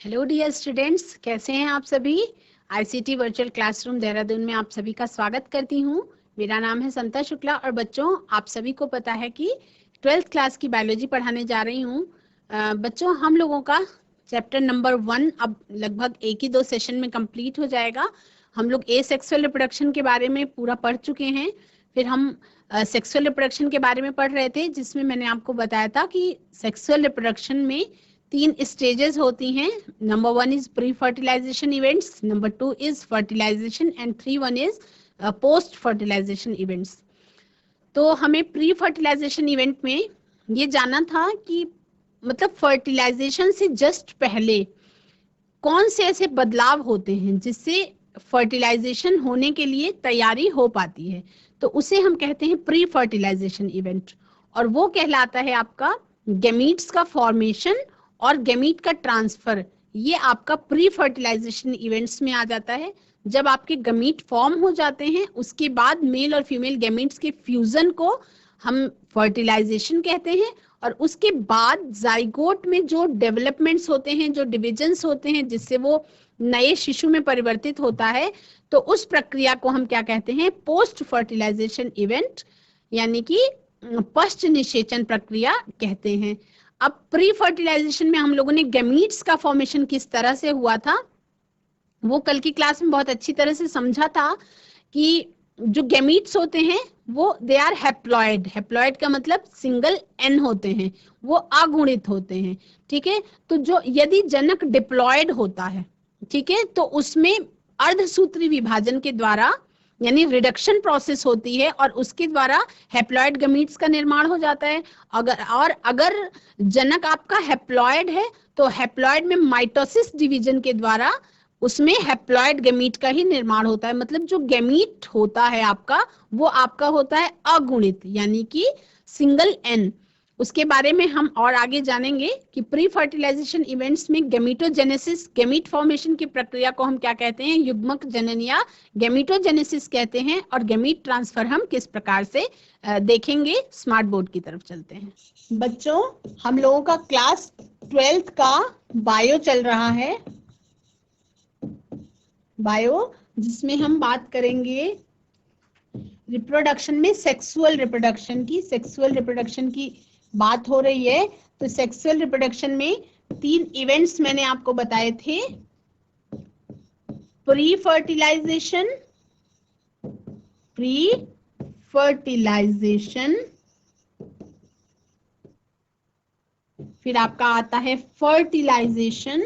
Hello dear students, कैसे हैं आप सभी। आईसीटी वर्चुअल क्लासरूम देहरादून में आप सभी का स्वागत करती हूं। मेरा नाम है समता शुक्ला और बच्चों, आप सभी को पता है कि 12th क्लास की बायोलॉजी पढ़ाने जा रही हूं। बच्चों, हम लोगों का चैप्टर नंबर 1 अब लगभग एक ही दो सेशन में कंप्लीट हो जाएगा। हम लोग सेक्सुअल रिप्रोडक्शन के बारे में पूरा पढ़ चुके हैं। फिर हम सेक्सुअल रिप्रोडक्शन के बारे में पढ़ रहे थे, जिसमें मैंने आपको बताया था कि सेक्सुअल रिप्रोडक्शन में 3 स्टेजेस होती हैं। Number 1 is pre fertilization events, number 2 is fertilization and 3 is post fertilization events. तो हमें प्री फर्टिलाइजेशन इवेंट में ये जानना था कि मतलब फर्टिलाइजेशन से जस्ट पहले कौन से ऐसे बदलाव होते हैं जिससे फर्टिलाइजेशन होने के लिए तैयारी हो पाती है। तो उसे हम कहते हैं प्री फर्टिलाइजेशन इवेंट, और वो कहलाता है आपका गैमीट्स का फॉर्मेशन और गैमीट का ट्रांसफर। ये आपका प्री फर्टिलाइजेशन इवेंट्स में आ जाता है। जब आपके गैमीट फॉर्म हो जाते हैं, उसके बाद मेल और फीमेल गैमीट्स के फ्यूजन को हम फर्टिलाइजेशन कहते हैं। और उसके बाद जाइगोट में जो डेवलपमेंट्स होते हैं, जो डिविजन्स होते हैं, जिससे वो नए शिशु में परिवर्तित होता है, तो उस प्रक्रिया को हम क्या कहते हैं, पोस्ट फर्टिलाइजेशन इवेंट, यानी कि पश्च निषेचन प्रक्रिया कहते हैं। अब प्री फर्टिलाइजेशन में हम लोगों ने गैमीट्स का फॉर्मेशन किस तरह से हुआ था वो कल की क्लास में बहुत अच्छी तरह से समझा था कि जो गैमीट्स होते हैं वो दे आर हैप्लॉइड। हैप्लॉइड का मतलब सिंगल एन होते हैं, वो अगुणित होते हैं। ठीक है, तो जो यदि जनक डिप्लॉयड होता है, ठीक है, तो उसमें अर्धसूत्री विभाजन के द्वारा यानी रिडक्शन प्रोसेस होती है और उसके द्वारा हैप्लॉइड गमीट्स का निर्माण हो जाता है। अगर जनक आपका हैप्लॉइड है तो हैप्लॉइड में माइटोसिस डिवीजन के द्वारा उसमें हैप्लॉइड गैमीट का ही निर्माण होता है। मतलब जो गैमीट होता है आपका, वो आपका होता है अगुणित, यानी कि सिंगल एन। उसके बारे में हम और आगे जानेंगे कि प्री फर्टिलाइजेशन इवेंट्स में गैमीटोजेनेसिस, गैमीट फॉर्मेशन की प्रक्रिया को हम क्या कहते हैं, युग्मक जनन या गैमीटोजेनेसिस कहते हैं। और गैमीट ट्रांसफर हम किस प्रकार से देखेंगे। स्मार्ट बोर्ड की तरफ चलते हैं। बच्चों, हम लोगों का क्लास 12th का बायो चल रहा है, बायो, जिसमें हम बात करेंगे रिप्रोडक्शन में सेक्सुअल रिप्रोडक्शन की बात हो रही है। तो सेक्सुअल रिप्रोडक्शन में 3 इवेंट्स मैंने आपको बताए थे, प्री फर्टिलाइजेशन, फिर आपका आता है फर्टिलाइजेशन,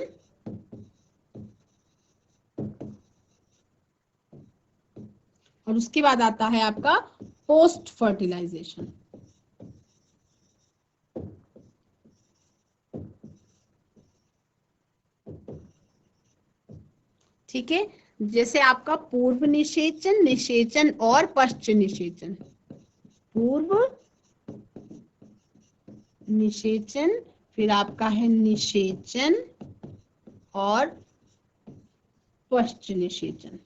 और उसके बाद आता है आपका पोस्ट फर्टिलाइजेशन। ठीक है, जैसे आपका पूर्व निषेचन, निषेचन और पश्च निषेचन। पूर्व निषेचन, फिर आपका है निषेचन और पश्च निषेचन।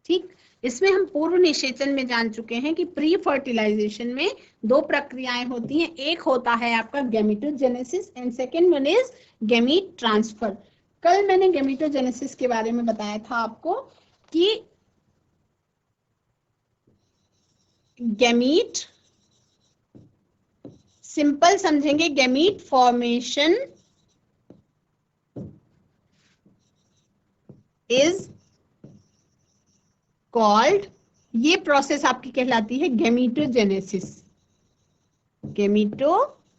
ठीक, इसमें हम पूर्व निषेचन में जान चुके हैं कि प्री फर्टिलाइजेशन में 2 प्रक्रियाएं होती हैं। एक होता है आपका gametogenesis and second one is gamete transfer. कल मैंने गैमीटोजेनेसिस के बारे में बताया था आपको कि गैमीट, सिंपल समझेंगे, गैमीट फॉर्मेशन इज कॉल्ड, ये प्रोसेस आपकी कहलाती है गैमीटोजेनेसिस। गैमीटोजेनेसिस,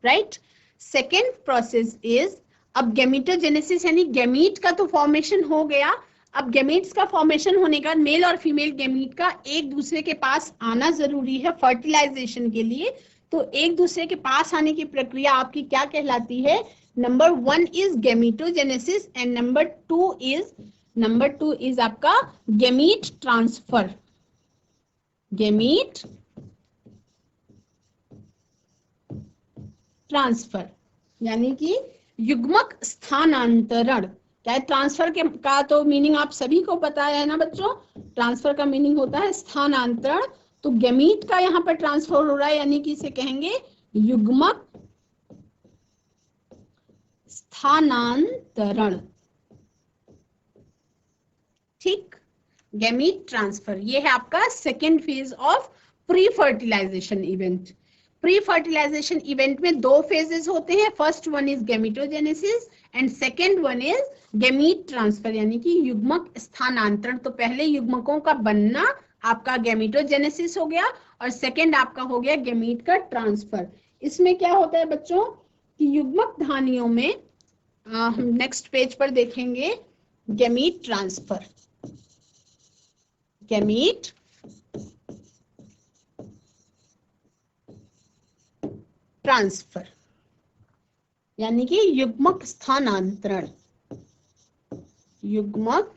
राइट। सेकेंड प्रोसेस इज, अब गैमीटोजेनेसिस यानी गैमीट का तो फॉर्मेशन हो गया। अब गैमीट्स का फॉर्मेशन होने का मेल और फीमेल गैमीट का एक दूसरे के पास आना जरूरी है फर्टिलाइजेशन के लिए। तो एक दूसरे के पास आने की प्रक्रिया आपकी क्या कहलाती है, number 1 is gametogenesis and number 2 is आपका गैमीट ट्रांसफर। गैमीट ट्रांसफर यानी कि युग्मक स्थानांतरण। क्या ट्रांसफर के का तो मीनिंग आप सभी को पता है ना बच्चों। ट्रांसफर का मीनिंग होता है स्थानांतरण। तो गैमीट का यहाँ पर ट्रांसफर हो रहा है, यानी कि इसे कहेंगे युग्मक स्थानांतरण। ठीक, गैमीट ट्रांसफर ये है आपका second phase of pre fertilization event. Pre fertilization event में दो फेजेस होते हैं। First one is gametogenesis and second one is gamete transfer, यानी कि युग्मक स्थानांतरण। तो पहले युग्मकों का बनना आपका गैमीटोजेनेसिस हो गया और सेकेंड आपका हो गया गैमीट का ट्रांसफर। इसमें क्या होता है बच्चों कि युग्मक धानियों में हम नेक्स्ट पेज पर देखेंगे गैमीट ट्रांसफर। गैमीट ट्रांसफर यानी कि युग्मक स्थानांतरण। युग्मक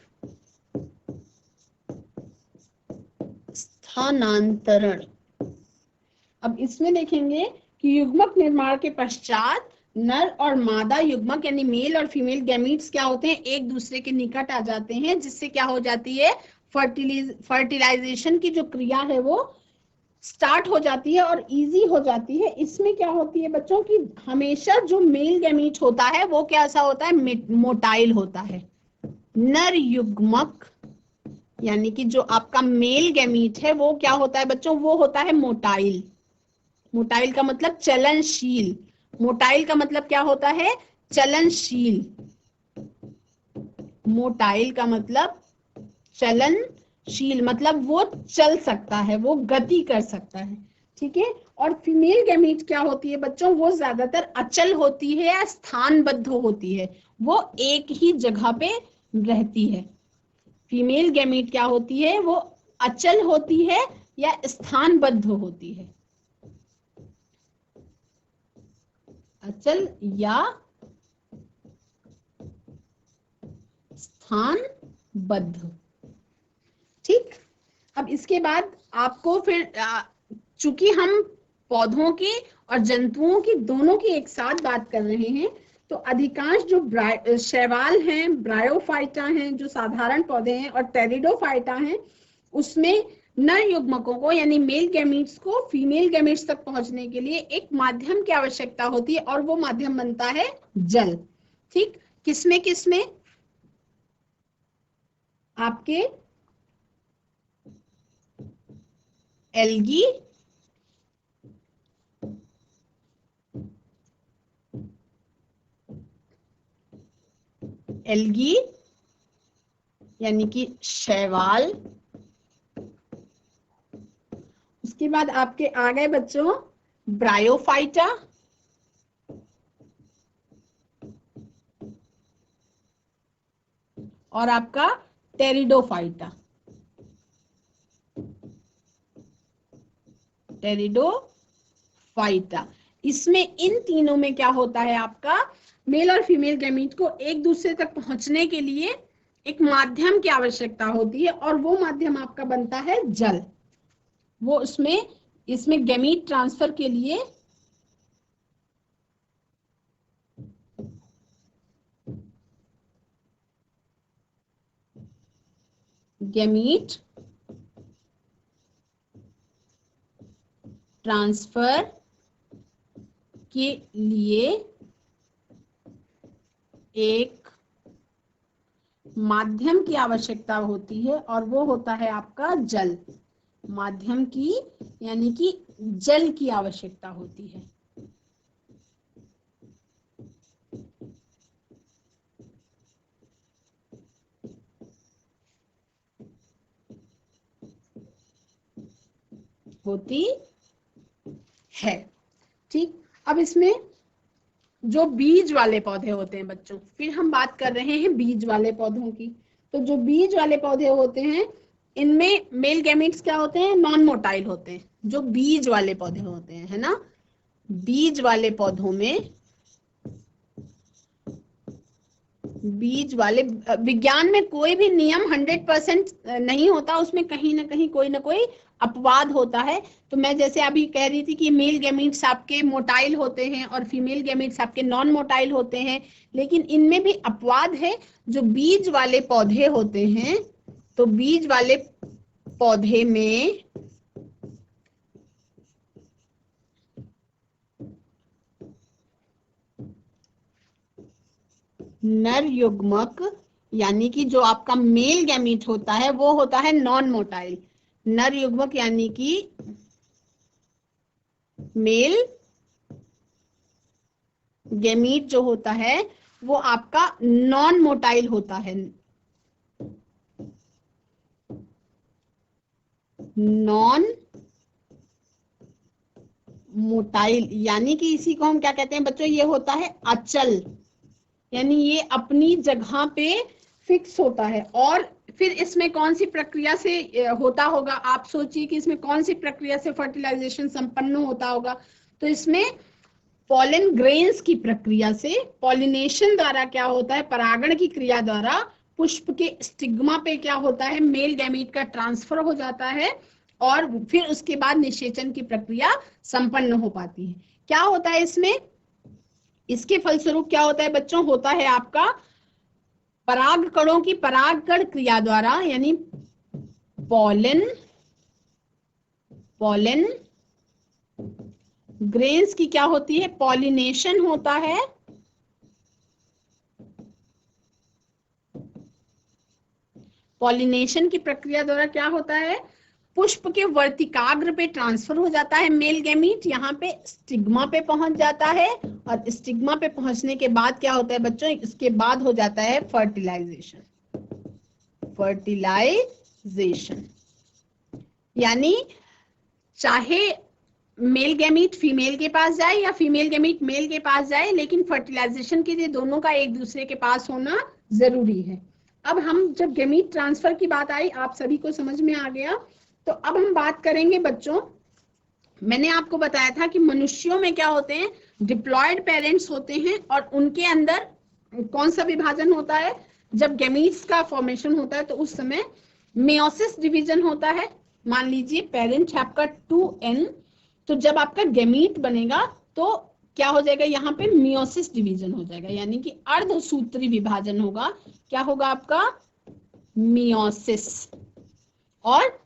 स्थानांतरण। अब इसमें देखेंगे कि युग्मक निर्माण के पश्चात नर और मादा युग्मक यानी मेल और फीमेल गैमीट्स क्या होते हैं, एक दूसरे के निकट आ जाते हैं, जिससे क्या हो जाती है फर्टिलाइजेशन की जो क्रिया है वो स्टार्ट हो जाती है और इजी हो जाती है। इसमें क्या होती है बच्चों की हमेशा जो मेल गैमीट होता है वो कैसा होता है, मोटाइल होता है। नर युग्मक यानी कि जो आपका मेल गैमीट है वो क्या होता है बच्चों, वो होता है मोटाइल। मोटाइल का मतलब चलनशील। मोटाइल का मतलब क्या होता है, चलनशील। मोटाइल का मतलब चलनशील, मतलब वो चल सकता है, वो गति कर सकता है। ठीक है। और फीमेल गैमीट क्या होती है बच्चों, वो ज्यादातर अचल होती है या स्थानबद्ध होती है, वो एक ही जगह पे रहती है। फीमेल गैमीट क्या होती है, वो अचल होती है या स्थानबद्ध होती है। अचल या स्थानबद्ध। ठीक। अब इसके बाद आपको फिर चूंकि हम पौधों की और जंतुओं की दोनों की एक साथ बात कर रहे हैं, तो अधिकांश जो शैवाल हैं, ब्रायोफाइटा हैं जो साधारण पौधे हैं, और टेरिडोफाइटा हैं, उसमें नर युग्मकों को यानी मेल गैमीट्स को फीमेल गैमीट्स तक पहुंचने के लिए एक माध्यम की आवश्यकता होती है, और वो माध्यम बनता है जल। ठीक। किसमें किसमें, आपके एल्गी, एल्गी यानी कि शैवाल। उसके बाद आपके आ गए बच्चों ब्रायोफाइटा, और आपका टेरिडोफाइटा। टेरिडोफाइटा, इसमें इन तीनों में क्या होता है, आपका मेल और फीमेल गैमीट को एक दूसरे तक पहुंचने के लिए एक माध्यम की आवश्यकता होती है, और वो माध्यम आपका बनता है जल। वो इसमें गैमीट ट्रांसफर के लिए गैमीट ट्रांसफर के लिए एक माध्यम की आवश्यकता होती है, और वो होता है आपका जल। माध्यम की यानी कि जल की आवश्यकता होती है। होती है। ठीक। अब इसमें जो बीज वाले पौधे होते हैं बच्चों, फिर हम बात कर रहे हैं बीज वाले पौधों की। तो जो बीज वाले पौधे होते हैं, इनमें मेल गैमीट्स क्या होते हैं, नॉन मोटाइल होते हैं। जो बीज वाले पौधे होते हैं, है ना, बीज वाले पौधों में बीज वाले, विज्ञान में कोई भी नियम 100% नहीं होता, उसमें कहीं ना कहीं कोई ना कोई अपवाद होता है। तो मैं जैसे अभी कह रही थी कि मेल गैमीट्स आपके मोटाइल होते हैं और फीमेल गैमीट्स आपके नॉन मोटाइल होते हैं, लेकिन इनमें भी अपवाद है। जो बीज वाले पौधे होते हैं, तो बीज वाले पौधे में नर युग्मक यानी कि जो आपका मेल गैमीट होता है वो होता है नॉन मोटाइल। नर युग्मक यानी कि मेल गैमीट जो होता है वो आपका नॉन मोटाइल होता है। नॉन मोटाइल यानी कि इसी को हम क्या कहते हैं बच्चों, ये होता है अचल, यानी ये अपनी जगह पे फिक्स होता है। और फिर इसमें कौन सी प्रक्रिया से होता होगा, आप सोचिए कि इसमें कौन सी प्रक्रिया से फर्टिलाइजेशन संपन्न होता होगा। तो इसमें पॉलन ग्रेन्स की प्रक्रिया से, पॉलिनेशन द्वारा क्या होता है, परागण की क्रिया द्वारा पुष्प के स्टिग्मा पे क्या होता है, मेल गैमीट का ट्रांसफर हो जाता है और फिर उसके बाद निषेचन की प्रक्रिया संपन्न हो पाती है। क्या होता है इसमें, इसके फलस्वरूप क्या होता है बच्चों, होता है आपका परागकणों की परागकण क्रिया द्वारा, यानी पॉलन ग्रेन्स की क्या होती है, पॉलिनेशन होता है। पॉलिनेशन की प्रक्रिया द्वारा क्या होता है, पुष्प के वर्तिकाग्र पे ट्रांसफर हो जाता है मेल गैमीट, यहाँ पे स्टिग्मा पे पहुंच जाता है और स्टिग्मा पे पहुंचने के बाद क्या होता है बच्चों, इसके बाद हो जाता है फर्टिलाइजेशन। यानी चाहे मेल गैमीट फीमेल के पास जाए या फीमेल गैमीट मेल के पास जाए, लेकिन फर्टिलाइजेशन के लिए दोनों का एक दूसरे के पास होना जरूरी है। अब हम जब गैमीट ट्रांसफर की बात आई, आप सभी को समझ में आ गया, तो अब हम बात करेंगे बच्चों, मैंने आपको बताया था कि मनुष्यों में क्या होते हैं, डिप्लॉयड पेरेंट्स होते हैं और उनके अंदर कौन सा विभाजन होता है, जब गैमीट्स का फॉर्मेशन होता है तो उस समय मेयोसिस डिवीजन होता है। मान लीजिए पेरेंट है आपका 2n, तो जब आपका गैमीट बनेगा तो क्या हो जाएगा, यहाँ पे मियोसिस डिवीजन हो जाएगा, यानी कि अर्धसूत्री विभाजन होगा। क्या होगा आपका, मियोसिस, और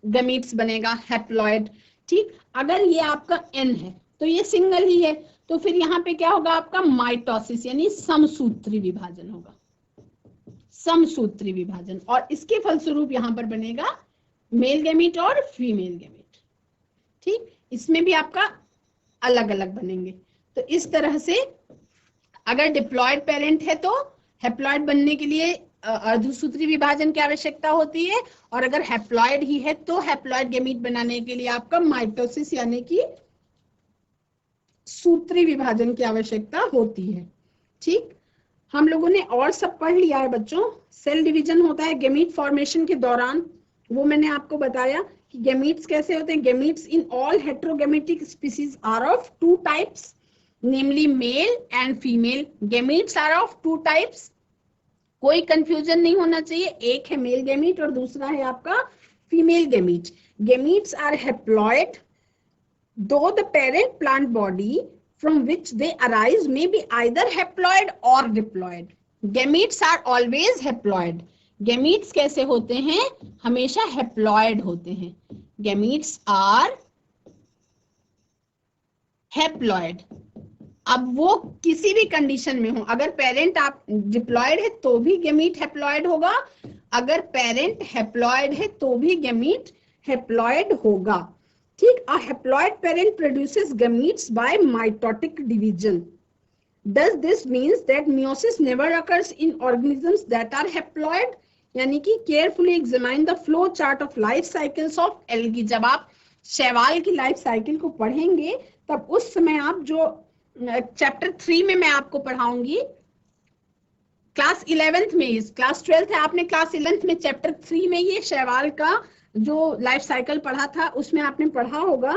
गैमीट्स बनेगा हैप्लॉइड। ठीक, अगर ये आपका n है तो ये सिंगल ही है, तो फिर यहाँ पे क्या होगा आपका माइटोसिस, यानी समसूत्री विभाजन होगा, समसूत्री विभाजन, और इसके फलस्वरूप यहाँ पर बनेगा मेल गैमीट और फीमेल गैमीट। ठीक, इसमें भी आपका अलग अलग बनेंगे। तो इस तरह से अगर डिप्लॉयड पेरेंट है तो हैप्लॉइड बनने के लिए अर्धसूत्री विभाजन की आवश्यकता होती है, और अगर हैप्लॉइड ही है तो हैप्लॉइड गैमीट बनाने के लिए आपका माइटोसिस यानी कि सूत्री विभाजन की आवश्यकता होती है। ठीक, हम लोगों ने और सब पढ़ लिया है बच्चों। सेल डिवीजन होता है गैमीट फॉर्मेशन के दौरान, वो मैंने आपको बताया कि गैमीट्स कैसे होते हैं। Gametes in all heterogametic species are of 2 types, namely male and female. Gametes are of 2 types, कोई कंफ्यूजन नहीं होना चाहिए, एक है मेल गैमीट और दूसरा है आपका female gamete. Gametes are haploid though the parent plant body from which they arise may be either haploid or diploid. Gametes are always haploid. Gametes कैसे होते हैं, हमेशा haploid होते हैं। Gametes are haploid. अब वो किसी भी कंडीशन में हो, अगर पेरेंट आप डिप्लॉयड है तो भी गैमीट हैप्लॉयड होगा, अगर पेरेंट हैप्लॉयड है तो भी गैमीट हैप्लॉयड होगा। ठीक, a haploid parent produces gametes by mitotic division. Does this means that meiosis never occurs in organisms that are haploid? यानी कि carefully examine the flow chart of life cycles of algae. जब आप शैवाल की life cycle को पढ़ेंगे तब उस समय आप जो चैप्टर 3 में मैं आपको पढ़ाऊंगी, क्लास 11th में, इस क्लास 12th है, आपने क्लास 11th में चैप्टर 3 में ये शैवाल का जो लाइफ साइकिल पढ़ा था उसमें आपने पढ़ा होगा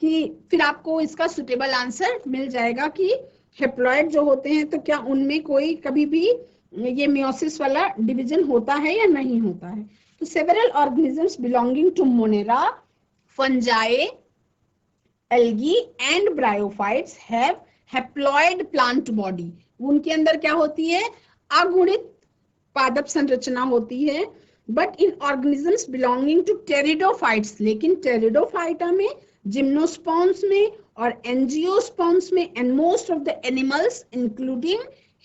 कि फिर आपको इसका सुटेबल आंसर मिल जाएगा कि हेप्लॉइड जो होते हैं, तो क्या उनमें कोई कभी भी ये मियोसिस वाला डिवीजन होता है या नहीं होता है? तो several organisms belonging to Monera, fungi, algae and bryophytes have haploid plant body. उनके अंदर क्या होती है? अगुणित पादप संरचना होती है। But in organisms belonging to pteridophytes, लेकिन टेरिडोफाइटा में, जिम्नोस्पर्म्स में और एंजियोस्पर्म्स में and most of the animals including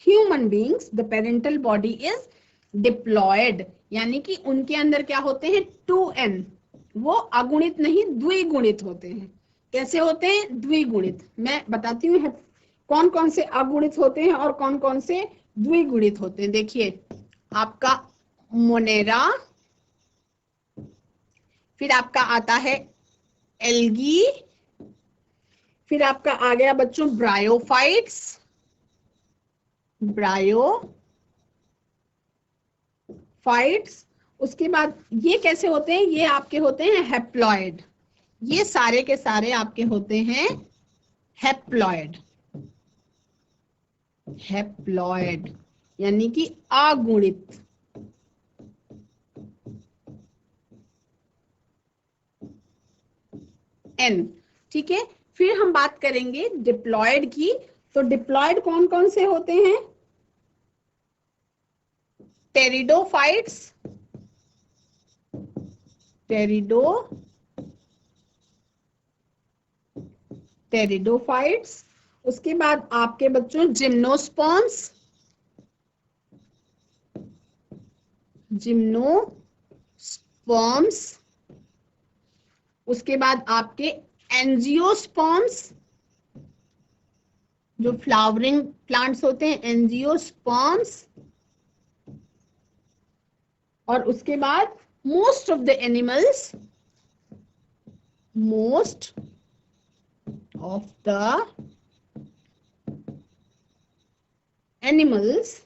human beings, the parental body is diploid. यानी कि उनके अंदर क्या होते हैं? 2n, वो अगुणित नहीं द्विगुणित होते हैं। कैसे होते हैं? द्विगुणित। मैं बताती हूँ कौन कौन से अगुणित होते हैं और कौन कौन से द्विगुणित होते हैं। देखिए, आपका मोनेरा, फिर आपका आता है एल्गी, फिर आपका आ गया बच्चों ब्रायोफाइट्स, उसके बाद ये कैसे होते हैं? ये आपके होते हैं हेप्लॉइड। ये सारे के सारे आपके होते हैं हेप्लॉइड। यानी कि अगुणित। एन, ठीक है। फिर हम बात करेंगे डिप्लॉयड की। तो डिप्लॉयड कौन कौन से होते हैं? टेरिडोफाइट्स, टेरिडोफाइट्स, उसके बाद आपके बच्चों जिम्नोस्पर्म्स, उसके बाद आपके एंजियोस्पर्म्स, जो फ्लावरिंग प्लांट्स होते हैं, एंजियोस्पर्म्स, और उसके बाद most of the animals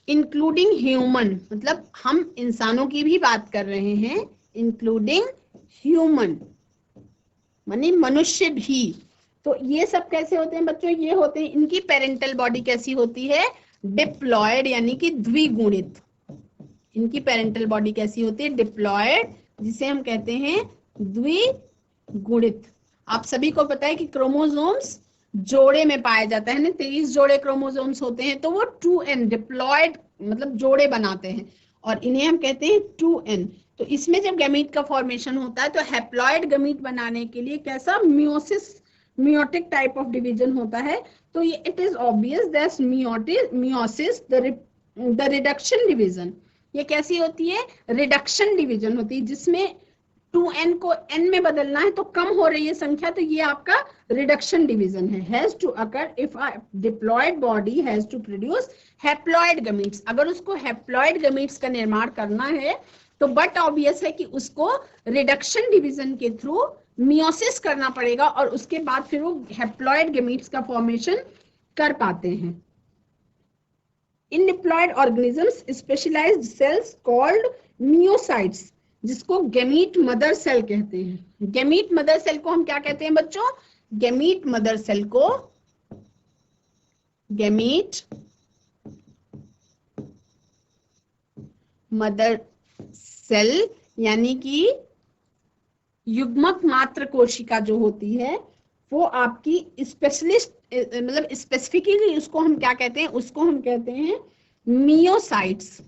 including human, मतलब हम इंसानों की भी बात कर रहे हैं, इंक्लूडिंग ह्यूमन माने मनुष्य भी। तो ये सब कैसे होते हैं बच्चों? ये होते हैं, इनकी पेरेंटल बॉडी कैसी होती है? डिप्लॉयड, यानी कि द्विगुणित। इनकी पेरेंटल बॉडी कैसी होती है? डिप्लॉयड, जिसे हम कहते हैं द्विगुणित। आप सभी को पता है कि क्रोमोसोम्स जोड़े में पाया जाता है ना, 23 जोड़े क्रोमोसोम्स होते हैं, तो वो 2n डिप्लॉयड मतलब जोड़े बनाते हैं, और इन्हें हम कहते हैं 2n। तो इसमें जब गैमीट का फॉर्मेशन होता है, तो हैप्लॉइड गैमीट बनाने के लिए कैसा मियोटिक टाइप ऑफ डिवीजन होता है। तो ये it is obvious that meiosis the reduction division, ये कैसी होती है? रिडक्शन डिवीजन होती है, जिसमें 2n को n में बदलना है, तो कम हो रही है संख्या, तो ये आपका रिडक्शन डिवीजन है। Has to occur if a diploid body has to produce haploid gametes. अगर उसको हैप्लॉइड गमीट्स का निर्माण करना है, तो बट ऑब्वियस है कि उसको रिडक्शन डिवीजन के थ्रू मियोसिस करना पड़ेगा, और उसके बाद फिर वो हैप्लॉइड गमीट्स का फॉर्मेशन कर पाते हैं। In diploid organisms specialised cells called meiocytes, जिसको गैमीट मदर सेल कहते हैं। गैमीट मदर सेल को हम क्या कहते हैं बच्चों? गैमीट मदर सेल को गैमीट मदर सेल यानी कि युग्मक मात्र कोशिका जो होती है, वो आपकी स्पेशलिस्ट मतलब स्पेसिफिकली उसको हम क्या कहते हैं? उसको हम कहते हैं मियोसाइट्स।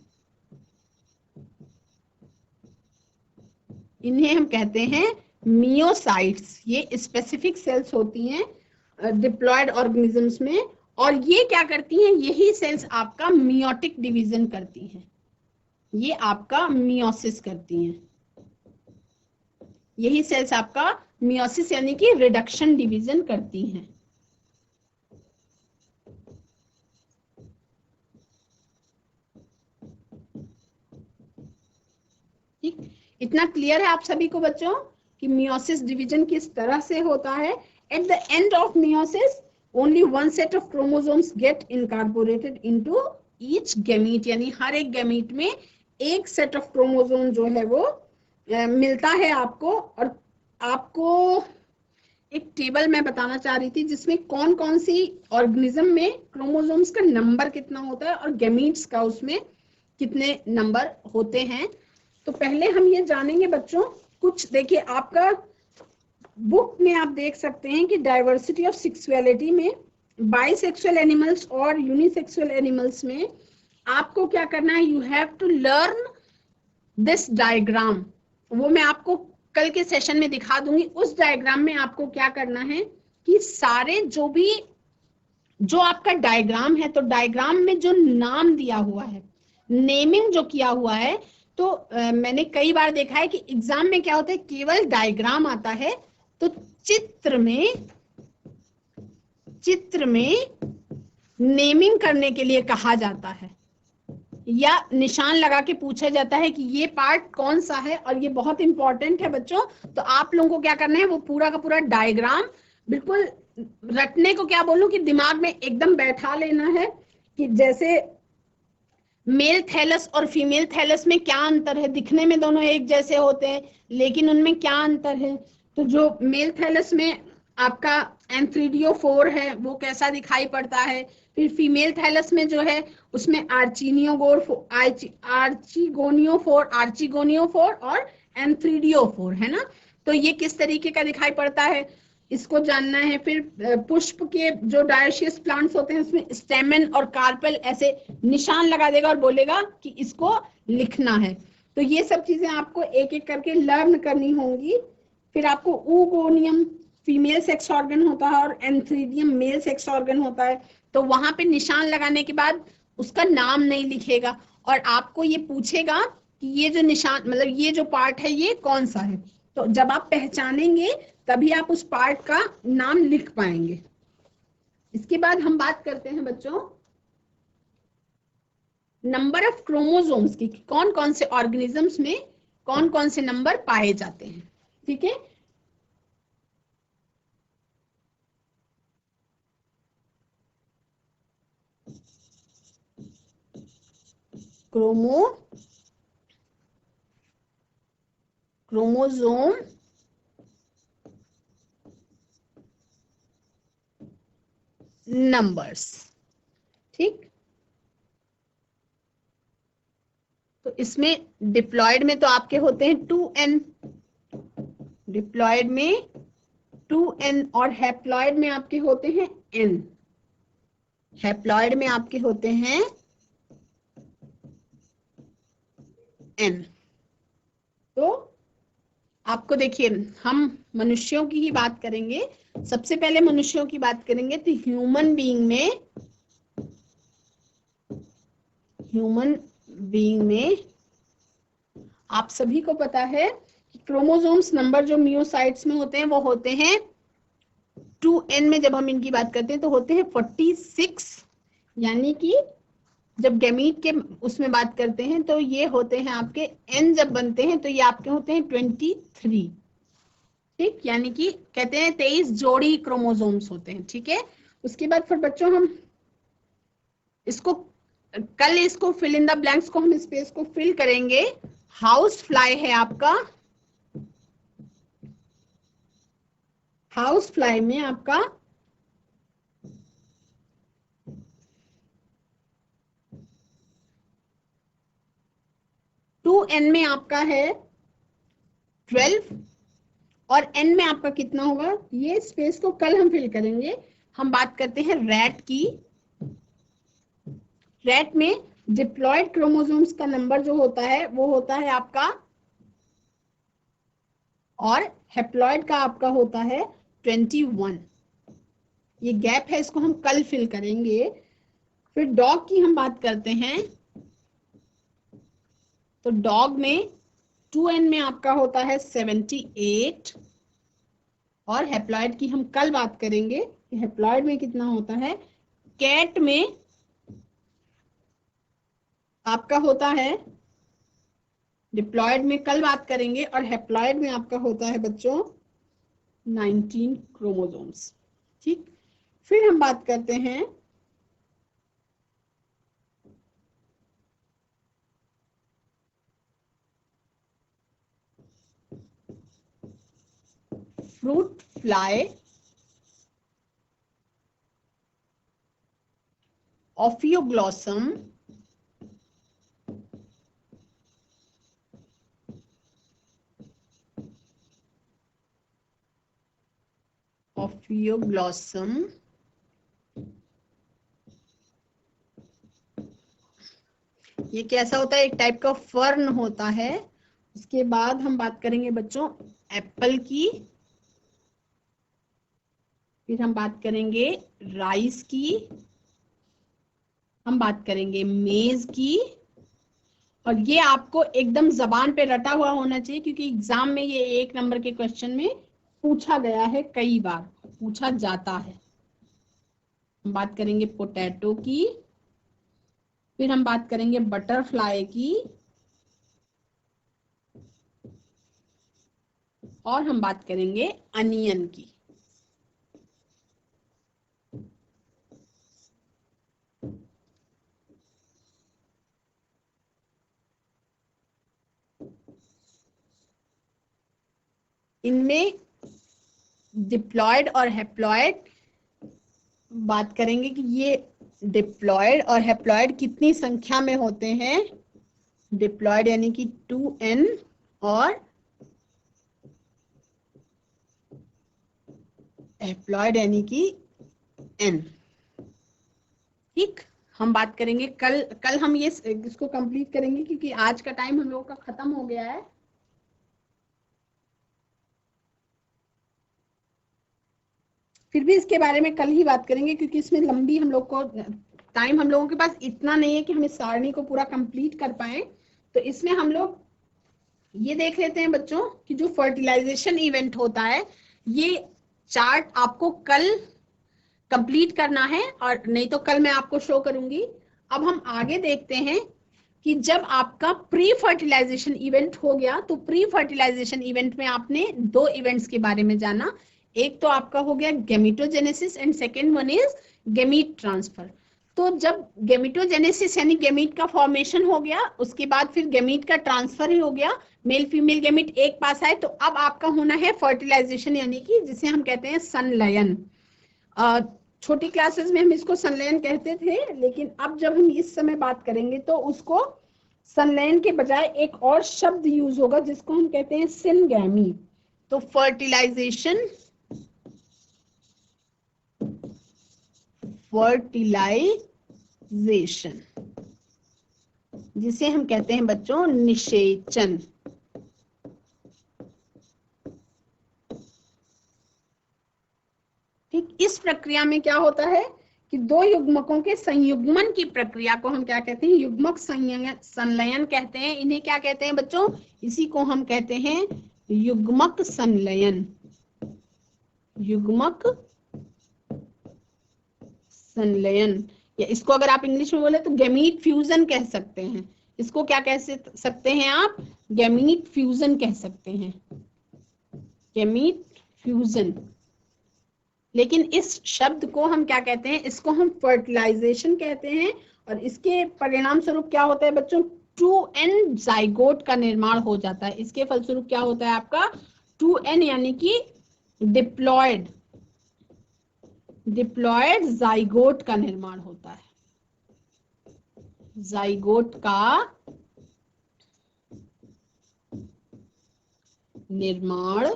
इन्हें हम कहते हैं मियोसाइट्स। ये स्पेसिफिक सेल्स होती हैं डिप्लॉयड ऑर्गेनिजम्स में, और ये क्या करती हैं? यही सेल्स आपका मियोटिक डिवीजन करती हैं, ये आपका मियोसिस करती हैं। यही सेल्स आपका मियोसिस यानी कि रिडक्शन डिवीजन करती हैं। ठीक, इतना क्लियर है आप सभी को बच्चों कि मियोसिस डिवीजन किस तरह से होता है? At the end of meiosis only one set of chromosomes get incorporated into each gamete, यानी हर एक गैमीट में एक सेट ऑफ क्रोमोसोम जो है वो मिलता है आपको, और आपको एक टेबल मैं बताना चाह रही थी जिसमें कौन कौन सी ऑर्गेनिज्म में क्रोमोसोम्स का नंबर कितना होता है और गैमीट्स का उसमें कितने नंबर होते हैं। तो पहले हम ये जानेंगे बच्चों, कुछ देखिए आपका बुक में आप देख सकते हैं कि डाइवर्सिटी ऑफ सेक्सुअलिटी में बाइसेक्सुअल एनिमल्स और यूनिसेक्सुअल एनिमल्स में आपको क्या करना है, you have to learn this diagram. वो मैं आपको कल के सेशन में दिखा दूंगी। उस डायग्राम में आपको क्या करना है कि सारे जो आपका डायग्राम है, तो डायग्राम में जो नाम दिया हुआ है, नेमिंग जो किया हुआ है, तो मैंने कई बार देखा है कि एग्जाम में क्या होता है, केवल डायग्राम आता है, तो चित्र में नेमिंग करने के लिए कहा जाता है या निशान लगा के पूछा जाता है कि ये पार्ट कौन सा है, और ये बहुत इंपॉर्टेंट है बच्चों। तो आप लोगों को क्या करना है, वो पूरा का पूरा डायग्राम बिल्कुल रटने को क्या बोलूं कि दिमाग में एकदम बैठा लेना है कि जैसे मेल थैलस और फीमेल थैलस में क्या अंतर है। दिखने में दोनों एक जैसे होते हैं, लेकिन उनमें क्या अंतर है। तो जो मेल थैलस में आपका एंथ्रीडियोफोर है वो कैसा दिखाई पड़ता है, फिर फीमेल थैलस में जो है उसमें आर्चिगोनियोफोर और एंथ्रीडियोफोर है ना। तो ये किस तरीके का दिखाई पड़ता है, इसको जानना है। फिर पुष्प के जो डायोशियस प्लांट्स होते हैं उसमें स्टेमन और कार्पेल ऐसे निशान लगा देगा और बोलेगा कि इसको लिखना है। तो ये सब चीजें आपको एक एक करके लर्न करनी होंगी। फिर आपको ऊगोनियम फीमेल सेक्स ऑर्गन होता है और एंथ्रीडियम मेल सेक्स ऑर्गन होता है। तो वहां पे निशान लगाने के बाद उसका नाम नहीं लिखेगा और आपको ये पूछेगा कि ये जो निशान मतलब ये जो पार्ट है ये कौन सा है। तो जब आप पहचानेंगे तभी आप उस पार्ट का नाम लिख पाएंगे। इसके बाद हम बात करते हैं बच्चों नंबर ऑफ क्रोमोसोम्स की, कौन कौन से ऑर्गेनिजम्स में कौन कौन से नंबर पाए जाते हैं। ठीक है, क्रोमोसोम नंबर्स। ठीक, तो इसमें डिप्लॉयड में तो आपके होते हैं 2n, डिप्लॉयड में 2n, और हैप्लॉयड में आपके होते हैं n, हैप्लॉयड में आपके होते हैं n। तो आपको देखिए हम मनुष्यों की ही बात करेंगे, सबसे पहले मनुष्यों की बात करेंगे। तो ह्यूमन बीइंग में आप सभी को पता है कि क्रोमोसोम्स नंबर जो मियोसाइट्स में होते हैं वो होते हैं 2n में। जब हम इनकी बात करते हैं तो होते हैं 46, यानी कि जब गैमीट के उसमें बात करते हैं तो ये होते हैं आपके n जब बनते हैं तो ये आपके होते हैं 23। ठीक, यानी कि कहते हैं 23 जोड़ी क्रोमोसोम्स होते हैं। ठीक है, उसके बाद फिर बच्चों हम इसको कल इसको फिल इन द ब्लैंक्स को हम स्पेस को फिल करेंगे। हाउस फ्लाई है आपका, हाउस फ्लाई में आपका 2n में आपका है 12 और n में आपका कितना होगा, ये स्पेस को कल हम फिल करेंगे। हम बात करते हैं रैट की। रैट में डिप्लॉयड क्रोमोसोम्स का नंबर जो होता है वो होता है आपका, और हेप्लॉयड का आपका होता है 21। ये गैप है, इसको हम कल फिल करेंगे। फिर डॉग की हम बात करते हैं तो डॉग में 2n में आपका होता है 78, और हेप्लॉयड की हम कल बात करेंगे कि हेप्लॉयड में कितना होता है। कैट में आपका होता है, डिप्लॉयड में कल बात करेंगे, और हेप्लॉयड में आपका होता है बच्चों 19 क्रोमोसोम्स। ठीक, फिर हम बात करते हैं फ्रूट फ्लाई, ऑफियोग्लॉसम, ऑफियोग्लॉसम, ये कैसा होता है? एक टाइप का फर्न होता है। उसके बाद हम बात करेंगे बच्चों एप्पल की, फिर हम बात करेंगे राइस की, हम बात करेंगे मेज की। और ये आपको एकदम जबान पे रटा हुआ होना चाहिए, क्योंकि एग्जाम में ये 1 नंबर के क्वेश्चन में पूछा गया है, कई बार पूछा जाता है। हम बात करेंगे पोटैटो की, फिर हम बात करेंगे बटरफ्लाई की, और हम बात करेंगे अनियन की। इनमें डिप्लॉयड और हैप्लॉयड बात करेंगे कि ये डिप्लॉयड और हैप्लॉयड कितनी संख्या में होते हैं। डिप्लॉयड यानी कि 2n, और हैप्लॉयड यानी कि n। ठीक, हम बात करेंगे कल हम ये इसको कंप्लीट करेंगे, क्योंकि आज का टाइम हम लोगों का खत्म हो गया है। फिर भी इसके बारे में कल ही बात करेंगे, क्योंकि इसमें लंबी हम लोग को टाइम, हम लोगों के पास इतना नहीं है कि हम इस सारणी को पूरा कंप्लीट कर पाए। तो इसमें हम लोग ये देख लेते हैं बच्चों कि जो फर्टिलाइजेशन इवेंट होता है, ये चार्ट आपको कल कंप्लीट करना है, और नहीं तो कल मैं आपको शो करूंगी। अब हम आगे देखते हैं कि जब आपका प्री फर्टिलाइजेशन इवेंट हो गया, तो प्री फर्टिलाइजेशन इवेंट में आपने 2 इवेंट्स के बारे में जाना। एक तो आपका हो गया gametogenesis, and second one is gamete transfer. तो जब गेमिटोजेनेसिस यानी गेमीट का फॉर्मेशन हो गया, उसके बाद फिर गेमीट का ट्रांसफर ही हो गया, मेल फीमेल गेमीट एक पास आए, तो अब आपका होना है फर्टिलाइजेशन, यानी कि जिसे हम कहते हैं संलयन। छोटी क्लासेस में हम इसको संलयन कहते थे, लेकिन अब जब हम इस समय बात करेंगे तो उसको संलयन के बजाय एक और शब्द यूज होगा, जिसको हम कहते हैं सिनगैमी। तो फर्टिलाइजेशन, फर्टिलाइजेशन जिसे हम कहते हैं बच्चों निषेचन। ठीक, इस प्रक्रिया में क्या होता है कि 2 युग्मकों के संयुग्मन की प्रक्रिया को हम क्या कहते हैं? युग्मक संलयन कहते हैं। इन्हें क्या कहते हैं बच्चों? इसी को हम कहते हैं युग्मक संलयन। युग्मक संलयन, या इसको अगर आप इंग्लिश में बोले तो गैमीट फ्यूजन कह सकते हैं। इसको क्या कह सकते हैं आप? गैमीट फ्यूजन कह सकते हैं, गैमीट फ्यूजन। लेकिन इस शब्द को हम क्या कहते हैं? इसको हम फर्टिलाइजेशन कहते हैं। और इसके परिणाम स्वरूप क्या होता है बच्चों? 2n जाइगोट का निर्माण हो जाता है। इसके फलस्वरूप क्या होता है आपका? 2n यानी कि डिप्लॉयड जाइगोट का निर्माण होता है। जाइगोट का निर्माण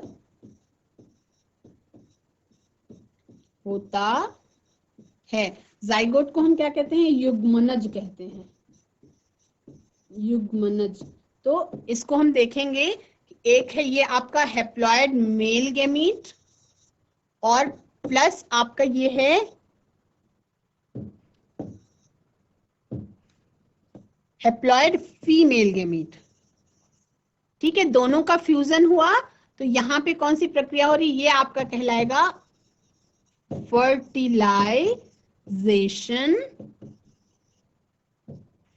होता है। जाइगोट को हम क्या कहते हैं? युग्मनज कहते हैं, युग्मनज। तो इसको हम देखेंगे, एक है ये आपका हैप्लॉयड मेल गैमीट, और प्लस आपका ये है हैप्लॉयड फीमेल गैमीट। ठीक है, दोनों का फ्यूजन हुआ, तो यहां पे कौन सी प्रक्रिया हो रही? ये आपका कहलाएगा फर्टिलाइजेशन।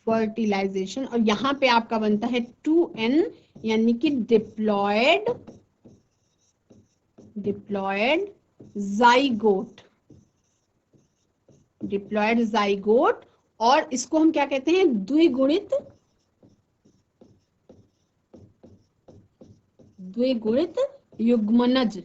फर्टिलाइजेशन, और यहां पे आपका बनता है 2n, यानी कि डिप्लॉयड जाइगोट। डिप्लॉयड जाइगोट, और इसको हम क्या कहते हैं? द्विगुणित युग्मनज।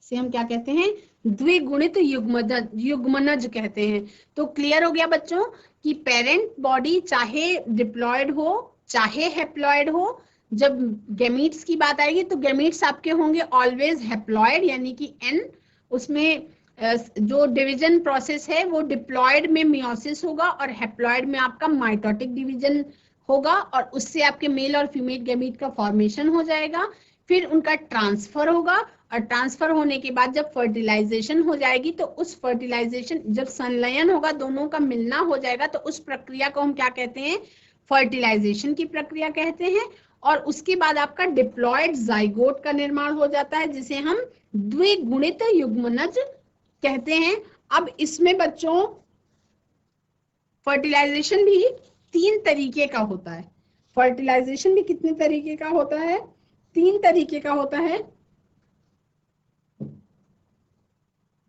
इसे हम क्या कहते हैं, द्विगुणित युग्मनज कहते हैं। तो क्लियर हो गया बच्चों कि पेरेंट बॉडी चाहे डिप्लॉयड हो चाहे हैप्लॉयड हो, जब गैमीट्स की बात आएगी तो गैमीट्स आपके होंगे ऑलवेज हैप्लॉयड, यानी कि एन, उसमें जो डिवीजन प्रोसेस है वो डिप्लॉयड में मियोसिस होगा और हैप्लॉयड में आपका माइटोटिक डिवीजन होगा, और उससे आपके मेल और फीमेल गैमीट का फॉर्मेशन हो जाएगा। फिर उनका ट्रांसफर होगा, और ट्रांसफर होने के बाद जब फर्टिलाइजेशन हो जाएगी तो उस फर्टिलाइजेशन, जब संलयन होगा, दोनों का मिलना हो जाएगा, तो उस प्रक्रिया को हम क्या कहते हैं, फर्टिलाइजेशन की प्रक्रिया कहते हैं। और उसके बाद आपका डिप्लॉयड जाइगोट का निर्माण हो जाता है, जिसे हम द्विगुणित युग्मनज कहते हैं। अब इसमें बच्चों फर्टिलाइजेशन भी 3 तरीके का होता है। फर्टिलाइजेशन भी कितने तरीके का होता है, 3 तरीके का होता है।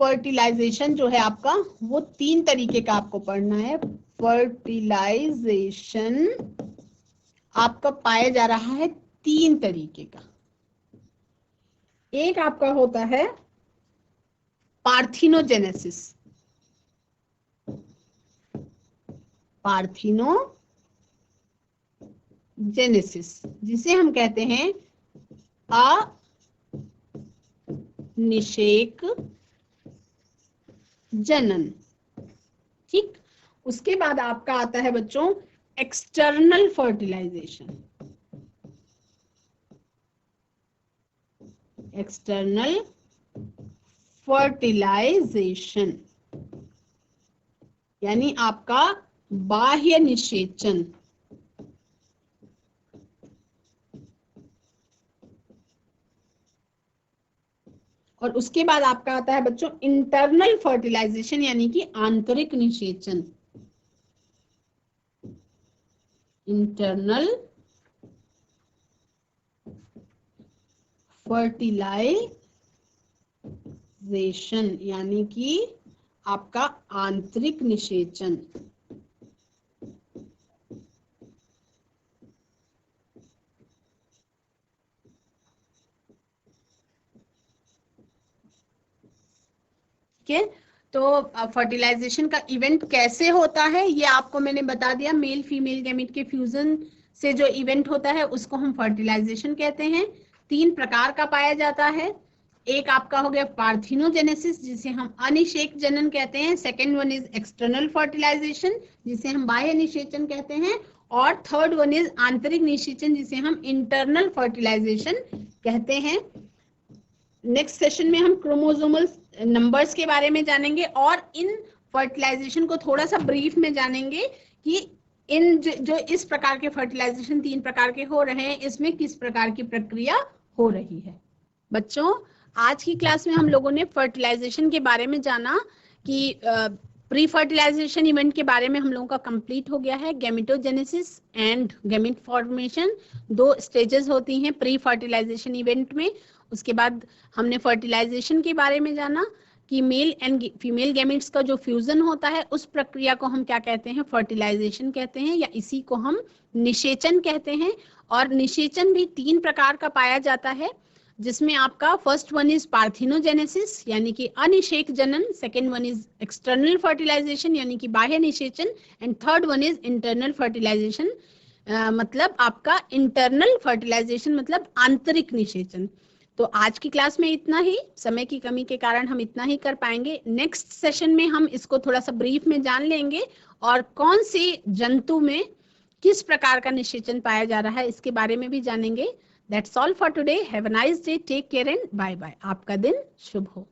फर्टिलाइजेशन जो है आपका वो 3 तरीके का आपको पढ़ना है। फर्टिलाइजेशन आपका पाया जा रहा है 3 तरीके का। एक आपका होता है पार्थिनोजेनेसिस, पार्थिनोजेनेसिस जिसे हम कहते हैं अनिषेक जनन, ठीक। उसके बाद आपका आता है बच्चों एक्सटर्नल फर्टिलाइजेशन, एक्सटर्नल फर्टिलाइजेशन यानी आपका बाह्य निषेचन। और उसके बाद आपका आता है बच्चों इंटरनल फर्टिलाइजेशन यानी कि आंतरिक निषेचन, इंटरनल फर्टिलाइजेशन यानी कि आपका आंतरिक निषेचन। ठीक है, तो फर्टिलाइजेशन का इवेंट कैसे होता है ये आपको मैंने बता दिया। मेल फीमेल गैमीट के फ्यूजन से जो इवेंट होता है उसको हम फर्टिलाइजेशन कहते हैं। 3 प्रकार का पाया जाता है। एक आपका हो गया पार्थिनोजेनेसिस जिसे हम अनिषेक जनन कहते हैं। Second one is external fertilisation जिसे हम बाह्य निषेचन कहते हैं। और थर्ड वन इज आंतरिक निषेचन जिसे हम इंटरनल फर्टिलाइजेशन कहते हैं। नेक्स्ट सेशन में हम क्रोमोसोमल नंबर्स के बारे में जानेंगे और इन फर्टिलाइजेशन को थोड़ा सा ब्रीफ में जानेंगे कि इन जो इस प्रकार के फर्टिलाइजेशन 3 प्रकार के हो रहे हैं इसमें किस प्रकार की प्रक्रिया हो रही है। बच्चों आज की क्लास में हम लोगों ने फर्टिलाइजेशन के बारे में जाना कि प्री फर्टिलाइजेशन इवेंट के बारे में हम लोगों का कंप्लीट हो गया है। Gametogenesis and gamete formation 2 stages होती हैं प्री फर्टिलाइजेशन इवेंट में। उसके बाद हमने फर्टिलाइजेशन के बारे में जाना कि मेल एंड फीमेल गैमेट्स का जो फ्यूजन होता है उस प्रक्रिया को हम क्या कहते हैं, फर्टिलाइजेशन कहते हैं या इसी को हम निषेचन कहते हैं। और निषेचन भी 3 प्रकार का पाया जाता है जिसमें आपका फर्स्ट वन इज पार्थिनोजेनेसिस यानी कि अनिषेक जनन, second one is external fertilisation यानी कि बाह्य निषेचन and third one is internal fertilisation मतलब आपका इंटरनल फर्टिलाइजेशन मतलब आंतरिक निषेचन। तो आज की क्लास में इतना ही, समय की कमी के कारण हम इतना ही कर पाएंगे। नेक्स्ट सेशन में हम इसको थोड़ा सा ब्रीफ में जान लेंगे और कौन से जंतु में किस प्रकार का निषेचन पाया जा रहा है इसके बारे में भी जानेंगे। That's all for today. Have a nice day. Take care and bye bye. आपका दिन शुभ हो।